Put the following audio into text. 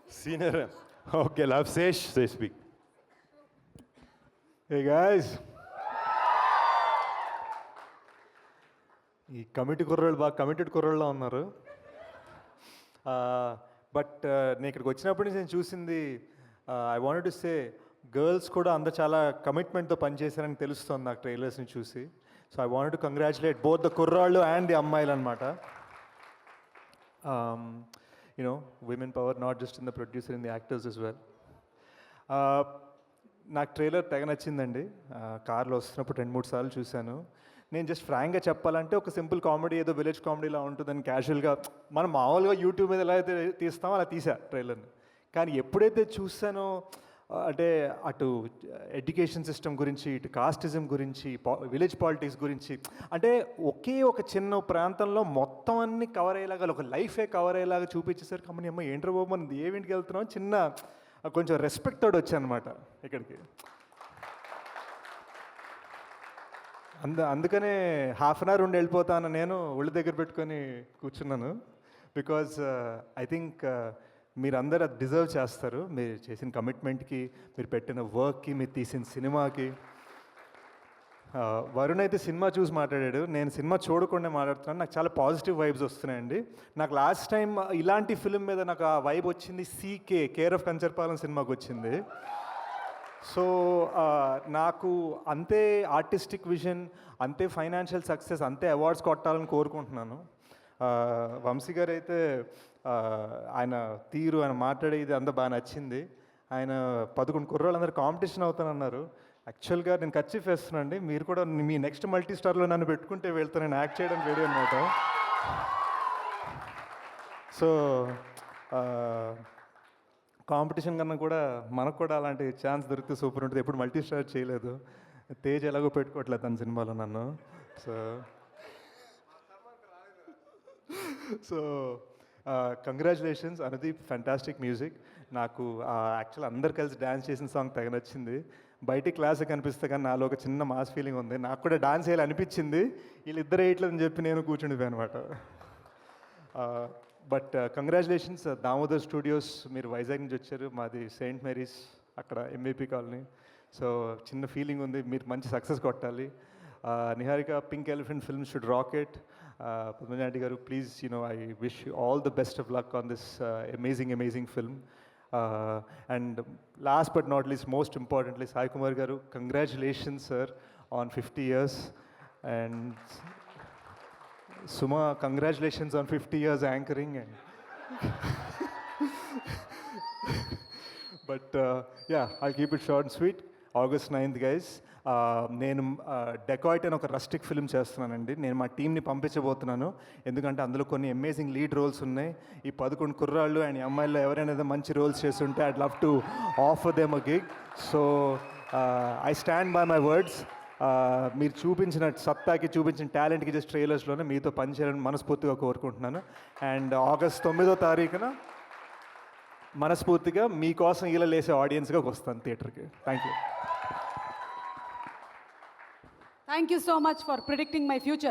Senior. Okay, love Sesh, say speak. Hey guys. ఈ committee కుర్రోళ్ళు బాగా కమిటెడ్ కుర్రోళ్ళ ఉన్నారు. బట్ నేను ఇక్కడికి వచ్చినప్పటి నుంచి నేను చూసింది I wanted to say girls కూడా అందరు చాలా కమిట్మెంట్తో పనిచేశారని తెలుస్తుంది నాకు ట్రైలర్స్ని చూసి. So I wanted to congratulate both the కుర్రాళ్ళు అండ్ ది అమ్మాయిలు అనమాట. You know women power not just in the producer, in the actors as well. నాకు ట్రైలర్ తెగ నచ్చిందండి. కార్లో వస్తున్నప్పుడు 2-3 సార్లు చూశాను. నేను జస్ట్ ఫ్రాంక్గా చెప్పాలంటే ఒక సింపుల్ కామెడీ, ఏదో విలేజ్ కామెడీలా ఉంటుందని క్యాజువల్గా మనం మామూలుగా యూట్యూబ్ మీద ఎలా అయితే తీస్తామో అలా తీసా ట్రైలర్ని. కానీ ఎప్పుడైతే చూసానో అంటే అటు ఎడ్యుకేషన్ సిస్టమ్ గురించి, ఇటు కాస్టిజం గురించి, విలేజ్ పాలిటిక్స్ గురించి, అంటే ఒకే ఒక చిన్న ప్రాంతంలో మొత్తం అన్ని కవర్ అయ్యేలాగా, ఒక లైఫే కవర్ అయ్యేలాగా చూపించేసరికి అమ్మని అమ్మ ఏంట్రా బాబు మనం ఏమింటికి వెళ్తున్నాం, చిన్న కొంచెం రెస్పెక్ట్ తోడు వచ్చానమాట ఇక్కడికి. అందుకనే హాఫ్ అన్ అవర్ ఉండి వెళ్ళిపోతాను నేను ఒళ్ళు దగ్గర పెట్టుకొని కూర్చున్నాను. బికాజ్ ఐ థింక్ మీరందరూ అది డిజర్వ్ చేస్తారు. మీరు చేసిన కమిట్మెంట్కి, మీరు పెట్టిన వర్క్కి, మీరు తీసిన సినిమాకి. వరుణ్ అయితే సినిమా చూసి మాట్లాడాడు, నేను సినిమా చూడకుండా మాట్లాడుతున్నాను. నాకు చాలా పాజిటివ్ వైబ్స్ వస్తున్నాయండి. నాకు లాస్ట్ టైం ఇలాంటి ఫిల్మ్ మీద నాకు ఆ వైబ్ వచ్చింది సీకే, కేర్ ఆఫ్ కంచర్పాలెం సినిమాకి వచ్చింది. సో నాకు అంతే ఆర్టిస్టిక్ విజన్, అంతే ఫైనాన్షియల్ సక్సెస్, అంతే అవార్డ్స్ కొట్టాలని కోరుకుంటున్నాను. వంశీ గారు అయితే ఆయన తీరు, ఆయన మాట్లాడేది అంతా బాగా నచ్చింది. ఆయన 11 కుర్రోళ్ళందరూ కాంపిటీషన్ అవుతానన్నారు. యాక్చువల్గా నేను కర్చీఫ్ వేస్తున్నానండి, మీరు కూడా మీ నెక్స్ట్ మల్టీ స్టార్లో నన్ను పెట్టుకుంటే వెళ్తాను, నేను యాక్ట్ చేయడం రెడీ అన్నమాట. సో కాంపిటీషన్ కన్నా కూడా మనకు కూడా అలాంటి ఛాన్స్ దొరికితే సూపర్ ఉంటుంది. ఎప్పుడు మల్టీ స్టార్ చేయలేదు, తేజ్ ఎలాగో పెట్టుకోవట్లేదు తన సినిమాలో నన్ను. So congratulations Anudeep, fantastic music. నాకు యాక్చువల్ అందరు కలిసి డ్యాన్స్ చేసిన సాంగ్ తెగ నచ్చింది. బయటికి క్లాస్ కనిపిస్తే కానీ నాలో ఒక చిన్న మాస్ ఫీలింగ్ ఉంది. నాకు కూడా డాన్స్ చేయాలి అనిపించింది, వీళ్ళిద్దరు వేయట్లేదని చెప్పి నేను కూర్చుండిపోయాను అనమాట. బట్ కంగ్రాచులేషన్స్ దామోదర్ స్టూడియోస్, మీరు వైజాగ్ నుంచి వచ్చారు, మాది సెయింట్ మేరీస్ అక్కడ ఎంవిపి కాలనీ. సో చిన్న ఫీలింగ్ ఉంది, మీరు మంచి సక్సెస్ కొట్టాలి. Niharika, pink elephant film should rocket. Padmaja aunty గారు, please I wish you all the best of luck on this amazing film. And last but not least, most importantly Sai Kumar గారు, congratulations sir on 50 years. And Suma, congratulations on 50 years anchoring. And but yeah, I'll keep it short and sweet. August 9th, guys. నేను dacoit అని ఒక rustic film చేస్తున్నానండి. నేను మా టీంని పంపించబోతున్నాను, ఎందుకంటే అందులో కొన్ని అమేజింగ్ లీడ్ రోల్స్ ఉన్నాయి. ఈ 11 కుర్రాళ్ళు అండ్ అమ్మాయిల్లో ఎవరైనా మంచి రోల్స్ చేస్తుంటే I'd love to offer them a gig. So I stand by my words. మీరు చూపించిన సత్తాకి, చూపించిన టాలెంట్కి జస్ట్ ట్రైలర్స్లోనే మీతో పనిచేయాలని మనస్ఫూర్తిగా కోరుకుంటున్నాను. అండ్ August 9వ తారీఖున మనస్ఫూర్తిగా మీకోసం ఇలా లేసే ఆడియన్స్గా వస్తాను థియేటర్కి. Thank you. Thank you so much for predicting my future.